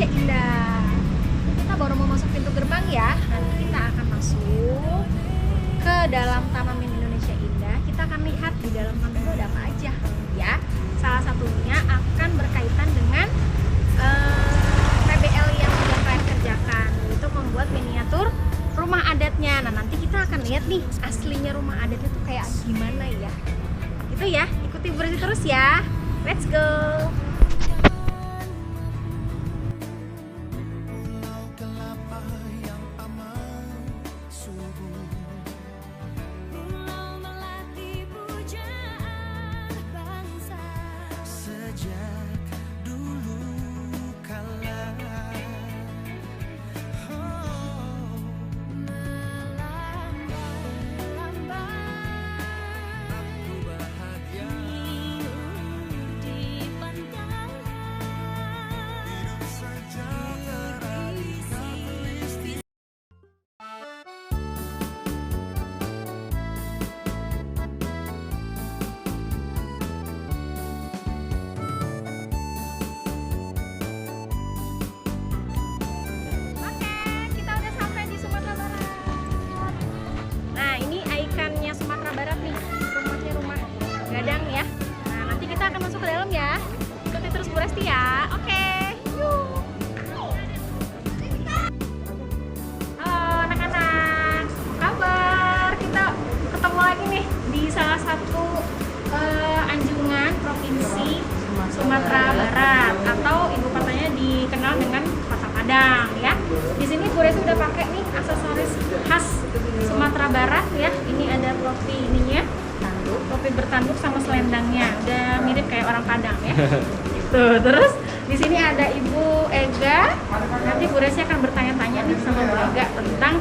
Indonesia Indah. Kita baru mau masuk pintu gerbang ya. Nanti kita akan masuk ke dalam Taman Mini Indonesia Indah. Kita akan lihat di dalam taman itu ada apa aja ya. Salah satunya akan berkaitan dengan PBL yang sudah kalian kerjakan, yaitu membuat miniatur rumah adatnya. Nah, nanti kita akan lihat nih aslinya rumah adatnya tuh kayak gimana ya. Itu ya, ikuti berarti terus ya. Let's go. Gadang ya. Nah, nanti kita akan masuk ke dalam ya. Ikuti terus Bu Resti ya. Oke. Yuk. Halo anak-anak. Apa kabar? Kita ketemu lagi nih di salah satu anjungan provinsi Sumatera Barat atau ibu kotanya dikenal dengan Kota Padang ya. Di sini Bu Resti udah pakai nih aksesoris khas Sumatera Barat ya. Ini ada topi ininya. Topi bertanduk sama selendangnya, udah mirip kayak orang Padang ya. Tuh, terus di sini ada Ibu Ega. Nanti Bu Resti akan bertanya-tanya nih sama Bu Ega tentang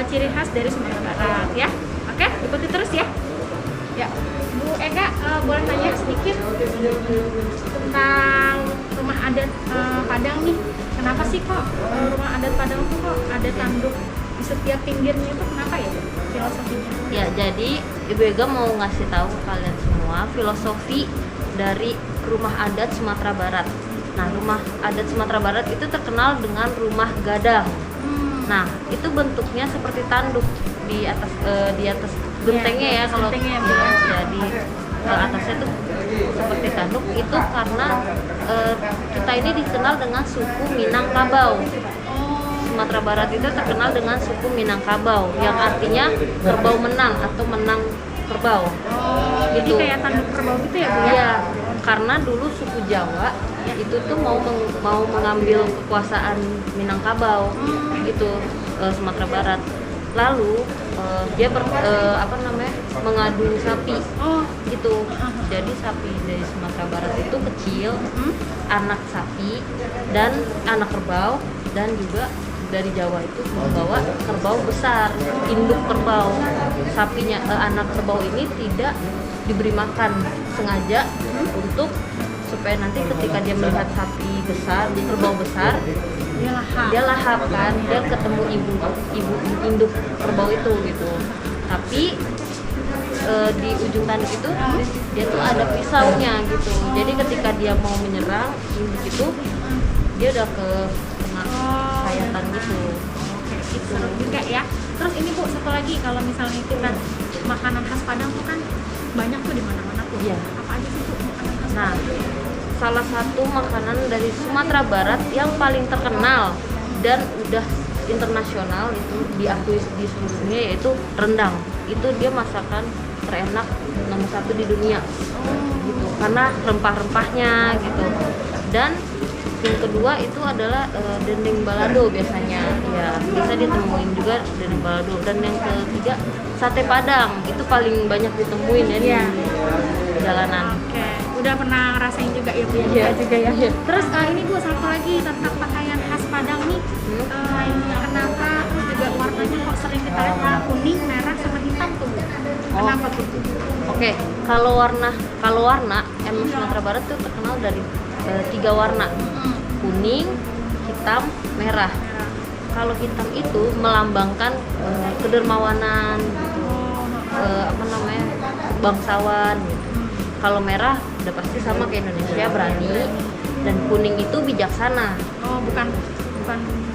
ciri khas dari Sumatera Barat ya. Oke, ikuti terus ya. Ya, Bu Ega boleh tanya sedikit tentang rumah adat Padang nih. Kenapa sih kok rumah adat Padang tuh kok ada tanduk di setiap pinggirnya itu, kenapa ya filosofinya? Ya, jadi Ibu Ega mau ngasih tahu ke kalian semua filosofi dari rumah adat Sumatera Barat. Nah, rumah adat Sumatera Barat itu terkenal dengan rumah gadang. Nah, itu bentuknya seperti tanduk di atas gentengnya ya, kalau gentengnya, ya di atasnya tuh seperti tanduk. Itu karena kita ini dikenal dengan suku Minangkabau. Sumatera Barat itu terkenal dengan suku Minangkabau yang artinya kerbau menang atau menang kerbau. Jadi kayak tanduk kerbau gitu ya Bu? Iya, karena dulu suku Jawa itu tuh mau mengambil kekuasaan Minangkabau gitu, Sumatera Barat. Lalu dia mengadu sapi gitu. Jadi sapi dari Sumatera Barat itu kecil, anak sapi dan anak kerbau, dan juga dari Jawa itu membawa kerbau besar, induk kerbau. Sapinya, anak kerbau ini tidak diberi makan sengaja untuk supaya nanti ketika dia melihat sapi besar, kerbau besar, dia lahap kan, dia ketemu ibu induk kerbau itu gitu. Tapi di ujung tanduk itu dia tuh ada pisaunya gitu. Jadi ketika dia mau menyerang induk itu, dia udah kena sayatan gitu. Gitu. Seru juga ya. Terus ini Bu, satu lagi, kalau misalnya kita makanan khas Padang tuh kan banyak tuh di mana-mana tuh. Iya. Apa aja sih Bu makanan khas? Nah, salah satu makanan dari Sumatera Barat yang paling terkenal dan udah internasional itu diakui di seluruh dunia, yaitu rendang. Itu dia masakan terenak nomor 1 di dunia gitu, karena rempah-rempahnya gitu. Dan yang kedua itu adalah dendeng balado biasanya ya, bisa ditemuin juga dendeng balado. Dan yang ketiga sate Padang, itu paling banyak ditemuin ya di jalanan. Oke, udah pernah ngerasain juga ya Bu ya? Iya. Juga ya. Terus ini Bu, satu lagi tentang pakaian khas Padang nih. Kenapa terus juga warnanya kok sering kita lihat warna kuning, merah, sama hitam tuh Bu? Kenapa tuh? Oke, kalau warna emang Sumatera Barat tuh terkenal dari 3 warna, kuning, hitam, merah. Kalau hitam itu melambangkan kedermawanan gitu, bangsawan gitu. Kalau merah udah pasti sama kayak Indonesia, berani. dan kuning itu bijaksana. Oh, bukan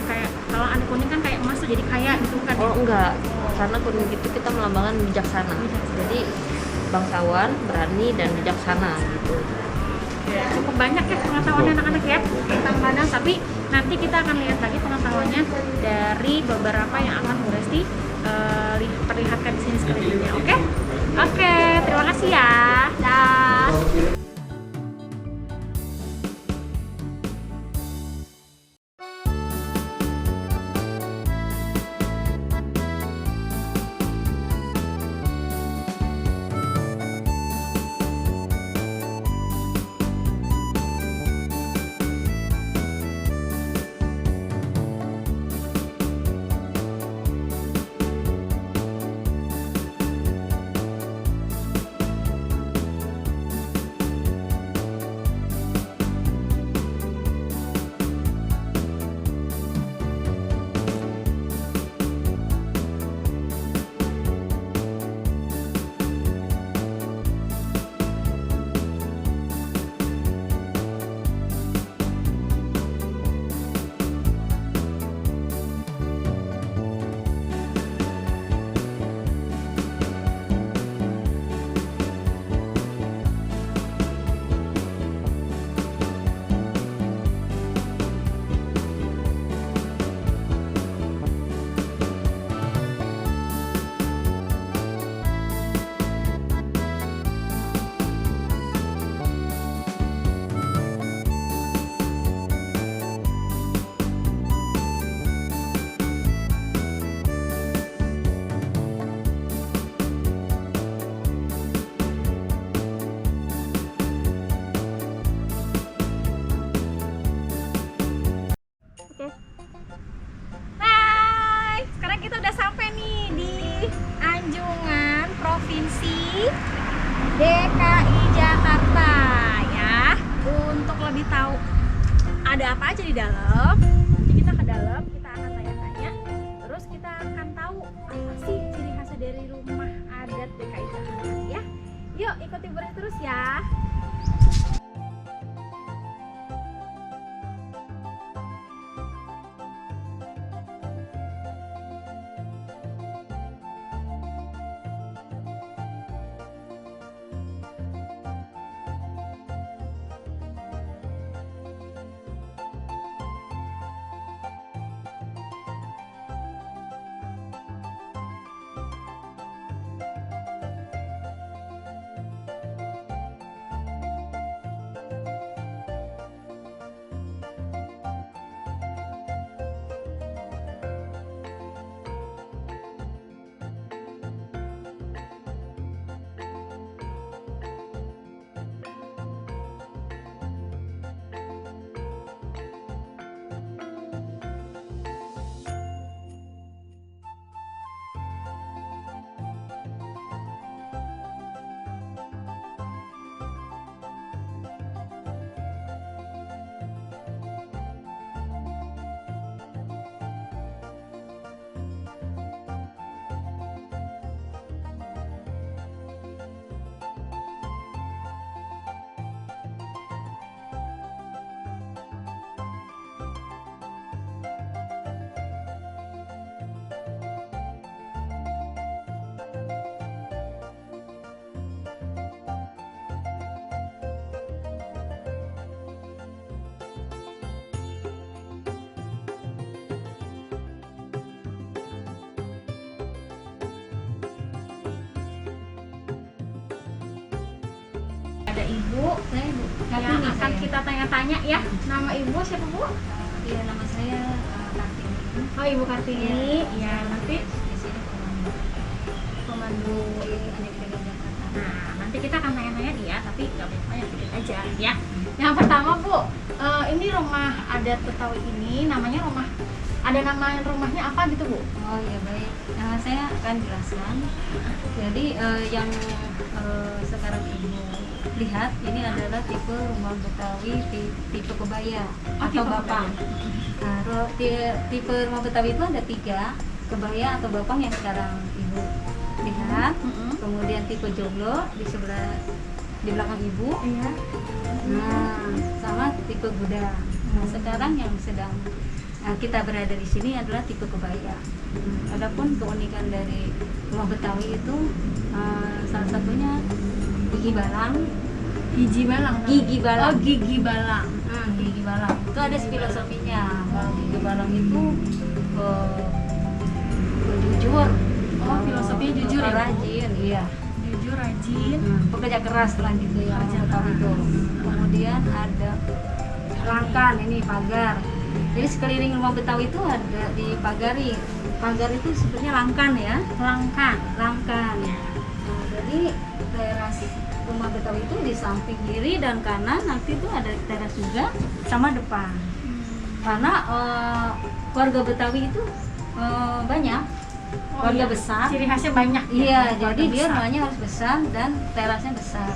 kayak kalau ada kuning kan kayak emas tuh jadi kaya gitu kan? Oh enggak, karena kuning itu kita melambangkan bijaksana. Jadi bangsawan, berani dan bijaksana gitu. Cukup banyak ya pengetahuan anak-anak ya tentang ladang, tapi nanti kita akan lihat lagi pengetahuannya dari beberapa yang akan Bu Resti perlihatkan di sini sekalinya. Oke, terima kasih ya. Dah. Hai, sekarang kita udah sampai nih di Anjungan, Provinsi DKI Jakarta ya. Untuk lebih tahu ada apa aja di dalam, nanti kita ke dalam, kita akan tanya-tanya. Terus kita akan tahu apa sih ciri khasnya dari rumah adat DKI Jakarta ya. Yuk ikuti Bunda terus ya. Ada ibu Saya Bu yang Kartini akan saya. kita tanya-tanya ya. Nama ibu siapa Bu? Iya, nama saya Kartini. Oh, Ibu Kartini. Iya, nanti Di sini pemandu. adik Jakarta. Nah, nanti kita akan tanya-tanya dia, tapi nggak banyak dikit aja ya. Yang pertama Bu, ini rumah adat Betawi ini namanya rumah, ada nama rumahnya apa gitu Bu? Oh ya baik, saya akan jelaskan. Jadi yang sekarang ibu lihat ini adalah tipe rumah Betawi tipe kebaya atau tipe bapang. Nah, tipe rumah Betawi itu ada 3, kebaya atau bapang yang sekarang ibu lihat. Kemudian tipe joglo di sebelah di belakang ibu. Iya. Nah, sama tipe Buddha. Nah, sekarang yang sedang kita berada di sini adalah tipe kebaya. Adapun keunikan dari rumah Betawi itu salah satunya gigi balang. Gigi balang. Gigi balang. Oh, gigi balang. Gigi balang. Itu ada filosofinya. Kalau gigi balang itu jujur. Oh, filosofinya jujur ya, Bu? Rajin, iya. Jujur, rajin. Pekerja keras lah gitu ya. Pekerja Betawi itu. Kemudian ada rangkan, ini pagar. Jadi sekeliling rumah Betawi itu ada dipagari. Pagar itu sebenarnya langkan ya. Langkan. Langkan. Nah, jadi teras rumah Betawi itu di samping kiri dan kanan, nanti itu ada teras juga sama depan. Karena keluarga Betawi itu banyak, keluarga besar. Ciri khasnya banyak. Iya, ya, jadi keluarga dia besar. rumahnya harus besar dan terasnya besar.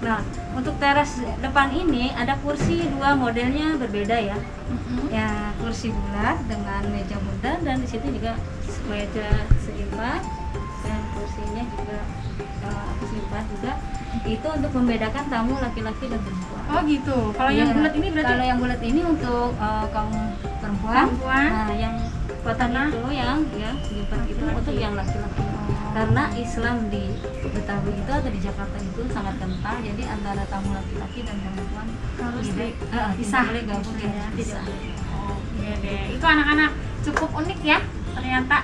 Nah, untuk teras depan ini ada kursi dua, modelnya berbeda ya. Ya, kursi bulat dengan meja muda, dan di situ juga meja selipat dan kursinya juga selipat juga. Itu untuk membedakan tamu laki-laki dan perempuan. Oh gitu. Kalau yang Iya. bulat ini berarti Kalau yang bulat ini untuk kaum perempuan. Perempuan. Nah, yang kotak itu yang ya selipat itu untuk yang laki-laki. Karena Islam di Betawi itu atau di Jakarta itu sangat kental, jadi antara tamu laki-laki dan perempuan harus tidak dipisah boleh gabung gitu ya, bisa. Oh, iya deh. Itu anak-anak cukup unik ya. Ternyata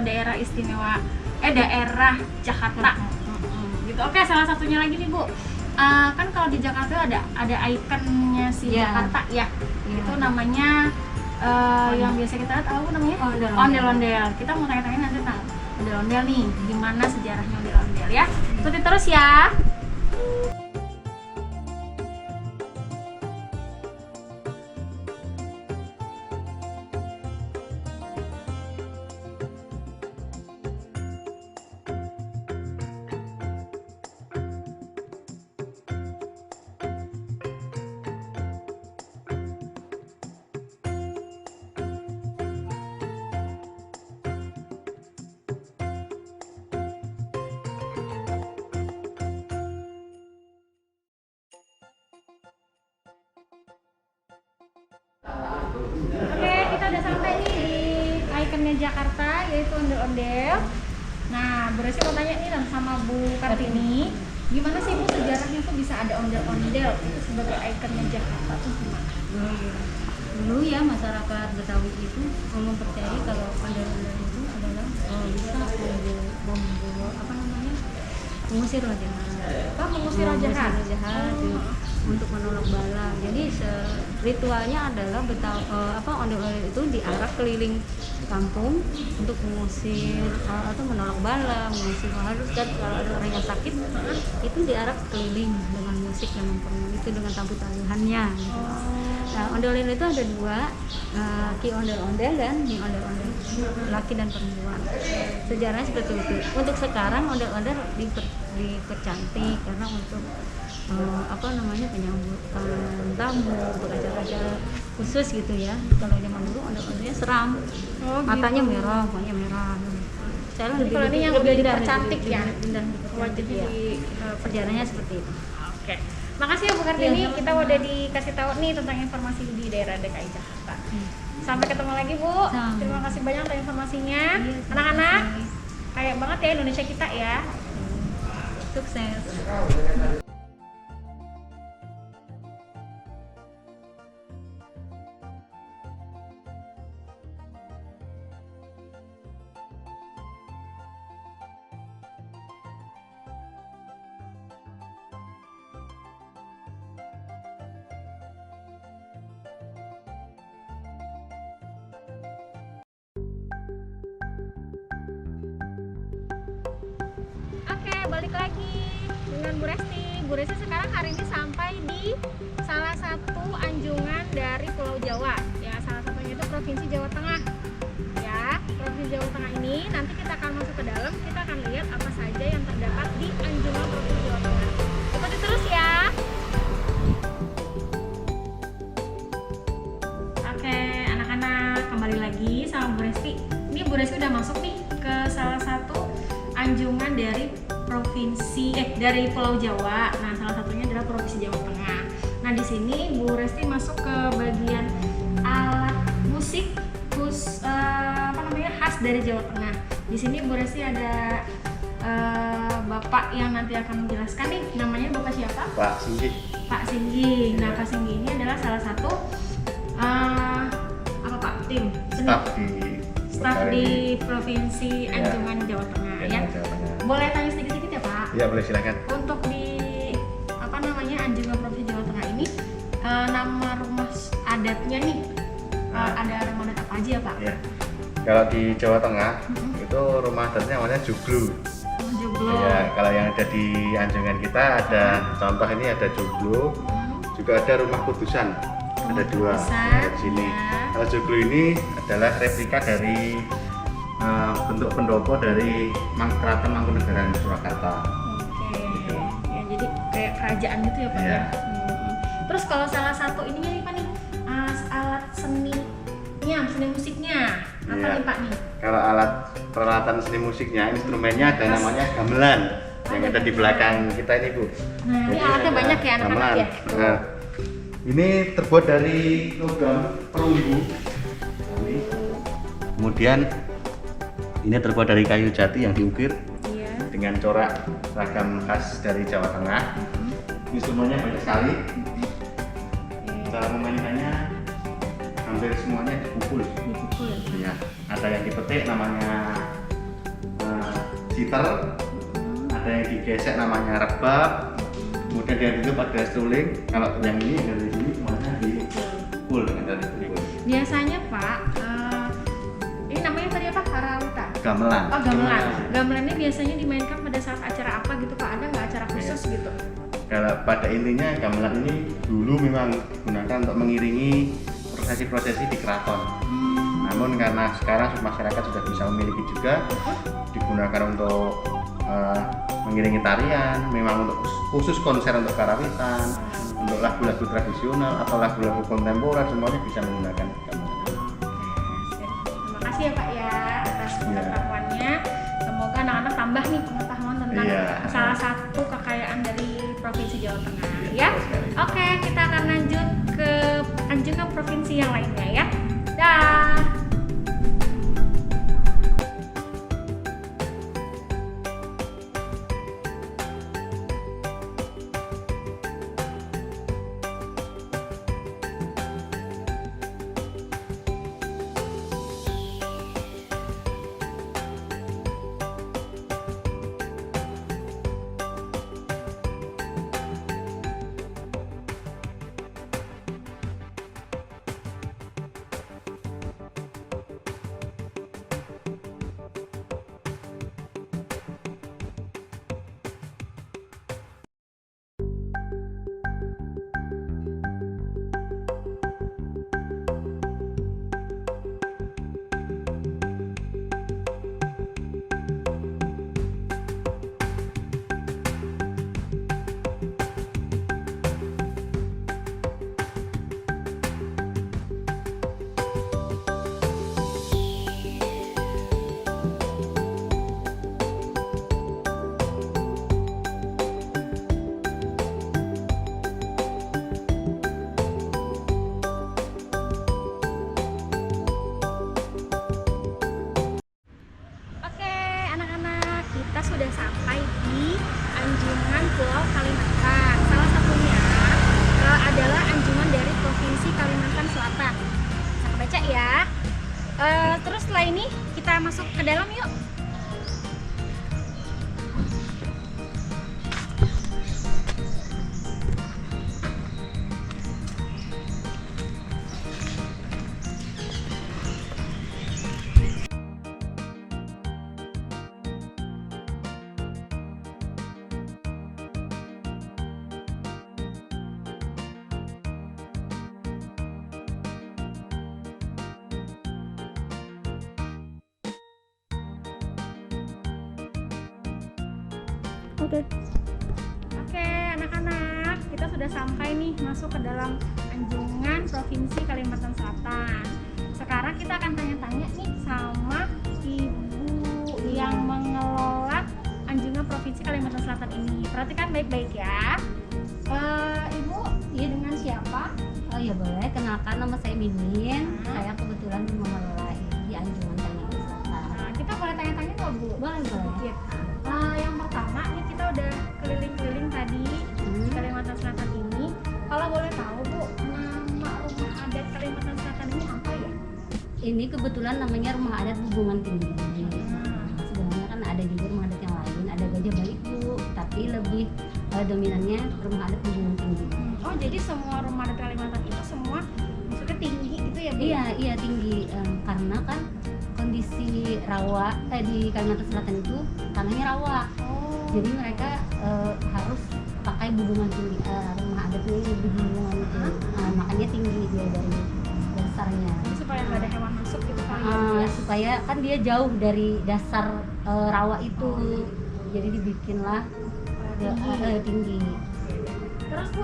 daerah istimewa daerah Jakarta. Gitu. Oke, salah satunya lagi nih Bu. Kan kalau di Jakarta ada ikonnya si Iya. Jakarta ya. Iya. Itu namanya yang biasa kita lihat apa namanya? Ondel-ondel. Ondel-ondel. Kita mau tanya-tanya nanti tentang ondel-ondel nih. Gimana sejarahnya ondel-ondel ya? Ikuti terus ya. Oke, kita udah sampai nih di ikonnya Jakarta, yaitu ondel-ondel. Nah, berarti mau tanya nih sama Bu Kartini, gimana sih Bu sejarahnya tuh bisa ada ondel-ondel itu sebagai ikonnya Jakarta tuh gimana? Dulu ya masyarakat Betawi itu mempercayai kalau ondel-ondel itu adalah bisa membunuh apa namanya, mengusir roh jahat. Mengusir roh jahat? Mengusir roh jahat, untuk menolak bala. Jadi ritualnya adalah ondel-ondel itu diarak keliling kampung untuk mengusir atau menolak bala, mengusir roh halus, dan kalau ada orang yang sakit itu diarak keliling dengan musik yang mempermudah itu dengan tabuh-tabuhannya gitu. Nah, ondel-ondel itu ada dua, ki ondel-ondel dan ni ondel-ondel, laki dan perempuan. Sejarahnya seperti itu. Untuk sekarang ondel-ondel dipercantik karena untuk penyambutan tamu, untuk acara-acara khusus gitu ya. Kalau zaman dulu ondel-ondelnya seram, matanya merah, mukanya merah. Sekarang Kalau ini yang lebih dipercantik ya? Wajibnya sejarahnya seperti itu. Oke. Makasih ya Bu Kartini, Iya, kita udah dikasih tahu nih tentang informasi di daerah DKI Jakarta. Sampai ketemu lagi Bu. Sama. Terima kasih banyak atas informasinya. Iya, Anak-anak, kayak banget ya Indonesia kita ya. Sukses. Oke, balik lagi dengan Bu Resti. Bu Resti sekarang hari ini sampai di salah satu anjungan dari Pulau Jawa. Ya, salah satunya itu Provinsi Jawa Tengah. Ya, Provinsi Jawa Tengah ini nanti kita akan masuk ke dalam, kita akan lihat apa saja yang terdapat di anjungan Provinsi Jawa Tengah. Ikuti terus ya. Oke, anak-anak, kembali lagi sama Bu Resti. Ini Bu Resti udah masuk nih ke salah satu anjungan dari dari Pulau Jawa. Nah, salah satunya adalah Provinsi Jawa Tengah. Nah, di sini Bu Resti masuk ke bagian alat musik khas dari Jawa Tengah. Di sini Bu Resti ada Bapak yang nanti akan menjelaskan nih. Namanya Bapak siapa? Pak Singgi. Pak Singgi. Nah, Pak Singgi ini adalah salah satu staf di Provinsi Anjungan Jawa Tengah ya. Boleh tanya sedikit-sedikit ya Pak? Ya, boleh, silakan. Untuk di Anjungan Provinsi Jawa Tengah ini nama rumah adatnya nih ada rumah adat apa aja ya Pak? Ya. Kalau di Jawa Tengah itu rumah adatnya namanya Joglo. Joglo. Ya, kalau yang ada di Anjungan kita ada contoh ini ada Joglo, juga ada rumah kudusan. Ada dua di sini. Ya. Kalau Joglo ini adalah replika dari bentuk pendopo dari Keraton Mangkunegaran Surakarta. Oke. Gitu. Ya, jadi kayak kerajaan gitu ya Pak Iya. ya. Terus kalau salah satu ininya nih Pak nih alat seni musiknya apa Iya. nih Pak nih? Kalau alat peralatan seni musiknya, instrumennya ada namanya gamelan yang ada di belakang kita ini Bu. Nah, ini Jadi alatnya ada banyak ya anak-anak gamelan. ya. Nah, ini terbuat dari logam perunggu. Kemudian ini terbuat dari kayu jati yang diukir Iya. dengan corak ragam khas dari Jawa Tengah. Instrumennya banyak sekali. Cara memainkannya hampir semuanya dipukul. Dipukul. Ya, ada yang dipetik namanya sitar, ada yang digesek namanya rebab, kemudian dia ditutup ada suling. Kalau yang ini dari sini semuanya dipukul dengan cara dipukul. Biasanya Pak, ini namanya tadi apa? Karauta. Gamelan. Oh gamelan. Gamelan ini biasanya dimainkan pada saat acara apa gitu Pak? Ada nggak acara khusus gitu? Kalau pada intinya gamelan ini dulu memang digunakan untuk mengiringi prosesi-prosesi di keraton. Namun karena sekarang masyarakat sudah bisa memiliki juga, digunakan untuk mengiringi tarian, memang untuk khusus konser untuk karawitan, untuk lagu-lagu tradisional atau lagu-lagu kontemporer, semuanya bisa menggunakan gamelan. Terima kasih ya Pak ya atas Iya. pengetahuannya. Semoga anak-anak tambah nih pengetahuan tentang Iya. salah satu kekayaan dari Provinsi Jawa Tengah ya. Oke, kita akan lanjut ke Anjungan provinsi yang lainnya ya. Dah. sudah sampai di Anjungan Pulau Kalimantan. Salah satunya adalah Anjungan dari Provinsi Kalimantan Selatan. Bisa kebaca ya. Terus setelah ini kita masuk ke dalam yuk. Oke, anak-anak, kita sudah sampai nih masuk ke dalam Anjungan Provinsi Kalimantan Selatan. Sekarang kita akan tanya-tanya nih sama ibu yang mengelola Anjungan Provinsi Kalimantan Selatan ini. Perhatikan baik-baik ya. Ibu, ya dengan siapa? Oh ya boleh, kenalkan nama saya Mimin. Saya kebetulan mengelola di Anjungan Kalimantan Selatan. Nah, kita boleh tanya-tanya nggak Bu? Boleh. Sedikit. Yang pertama nih kita udah keliling-keliling tadi di Kalimantan Selatan ini. Kalau boleh tahu Bu, nama rumah adat Kalimantan Selatan ini apa ya? Ini kebetulan namanya Rumah Adat Bubungan Tinggi. Sebenarnya kan ada juga rumah adat yang lain, ada Gajah Balik Bu, tapi lebih dominannya Rumah Adat Bubungan Tinggi. Oh, jadi semua rumah adat Kalimantan itu semua maksudnya tinggi gitu ya Bu? Iya tinggi, karena kan kondisi rawa di Kalimantan Selatan itu tanahnya rawa. Oh. Jadi mereka harus pakai bubungan tinggi, rumah adatnya ini bubungan itu, makanya tinggi dia dari dasarnya. Jadi supaya nggak ada hewan masuk gitu kali ya? Supaya kan dia jauh dari dasar rawa itu, jadi dibikinlah tinggi. Terus Bu,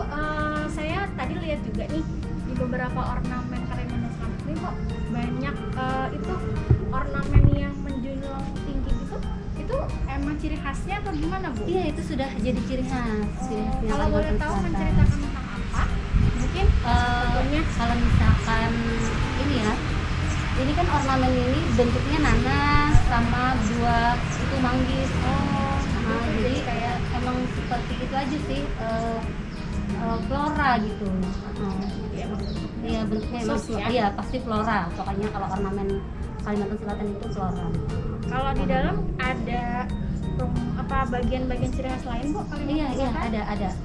saya tadi lihat juga nih di beberapa ornamen Kalimantan Selatan ini kok banyak itu ornamen yang menjulang tinggi gitu. Itu emang ciri khasnya atau gimana Bu? Iya, itu sudah jadi ciri khas. Kalau boleh tahu menceritakan tentang apa? Mungkin sebetulnya kalau misalkan ini ya, ini kan ornamen ini bentuknya nanas sama dua itu manggis. Jadi kayak emang seperti itu aja sih, flora gitu. Iya bentuknya emang Khusus ya? iya pasti flora. Pokoknya kalau ornamen Kalimantan Selatan itu flora. kalau di dalam ada bagian-bagian ciri khas lain Bu? Iya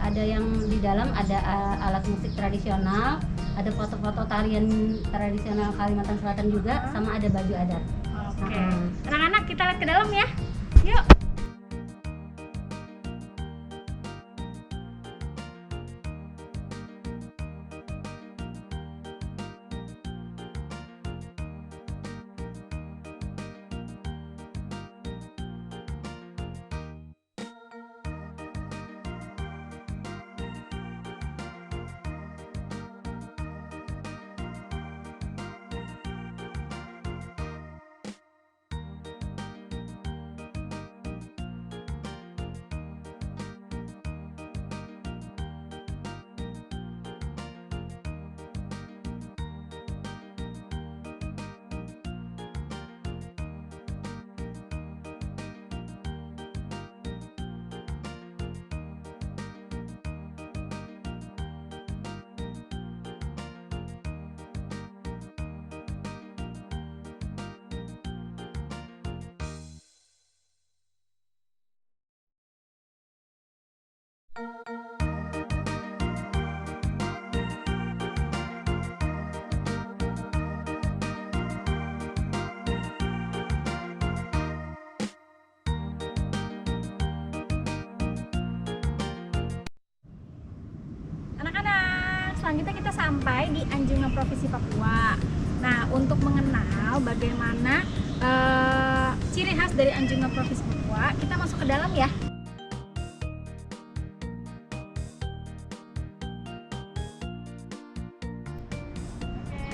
ada yang di dalam ada alat musik tradisional, ada foto-foto tarian tradisional Kalimantan Selatan juga, sama ada baju adat. Oke. Anak-anak kita lihat ke dalam ya. Yuk. Selanjutnya kita sampai di Anjungan Provinsi Papua. Nah, untuk mengenal bagaimana ciri khas dari Anjungan Provinsi Papua, kita masuk ke dalam ya. Oke,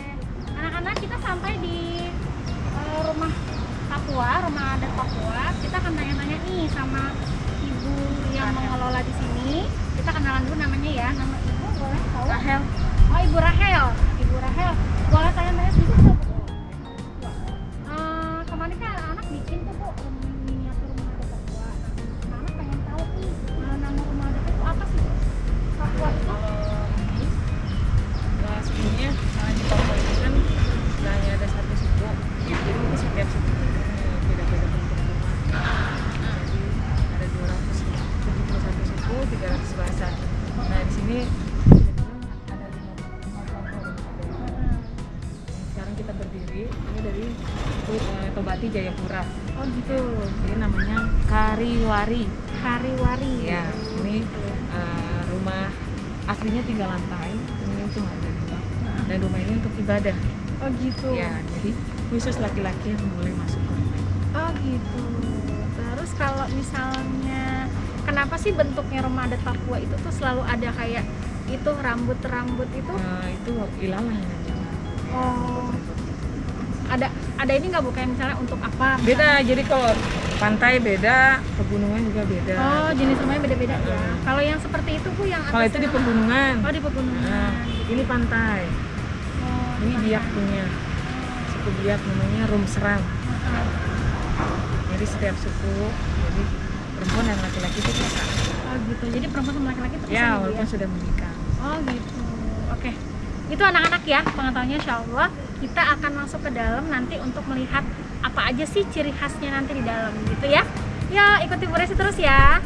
anak-anak kita sampai di rumah Papua, rumah adat Papua. Kita akan tanya-tanya nih sama ibu yang mengelola di sini. Kita kenalan dulu namanya ya. Nama ibu boleh tahu? Rahel. Oh, Ibu Rahel. Ibu Rahel. Boleh tanya-tanya sedikit nggak Bu? Kemarin kan anak-anak bikin tuh Bu miniatur rumah adat Papua. Nah, anak pengen tahu nih nama rumah adat itu apa sih? Papua itu? Sebenarnya di Papua itu kan nggak hanya ada satu suku, jadi setiap suku beda-beda bentuk rumah. Jadi ada 271 suku, 300 bahasa. Nah di sini ada 5 kelompok. Sekarang kita berdiri ini dari Tobati Jayapura. Oh gitu. Ini namanya Kariwari. Kariwari. Ya, ini rumah aslinya 3 lantai. Ini cuma ada 2. Dan rumah ini untuk ibadah. Oh gitu. Ya, jadi khusus laki-laki yang boleh masuk ke rumah. Oh gitu. Terus kalau misalnya kenapa sih bentuknya rumah adat Papua itu tuh selalu ada kayak itu rambut-rambut itu? Itu ilalah namanya. Oh. ada ini nggak Bu, kayak misalnya untuk apa? Beda, jadi kalau pantai beda, pegunungan juga beda. Oh, jenis rumahnya beda-beda ya. Kalau yang seperti itu Bu, yang Kalau itu di pegunungan. Oh, di pegunungan. Nah, ini pantai. Oh, Ini biak punya. Suku biak namanya Rum Seram. Jadi setiap suku, jadi perempuan dan laki-laki itu bisa. Oh gitu. Jadi perempuan sama laki-laki terpisah Ya, Bu, walaupun sudah menikah. Oh gitu. Oke. Itu anak-anak ya pengetahuannya, insya Allah kita akan masuk ke dalam nanti untuk melihat apa aja sih ciri khasnya nanti di dalam gitu ya. Ya, ikuti Bu Resi terus ya.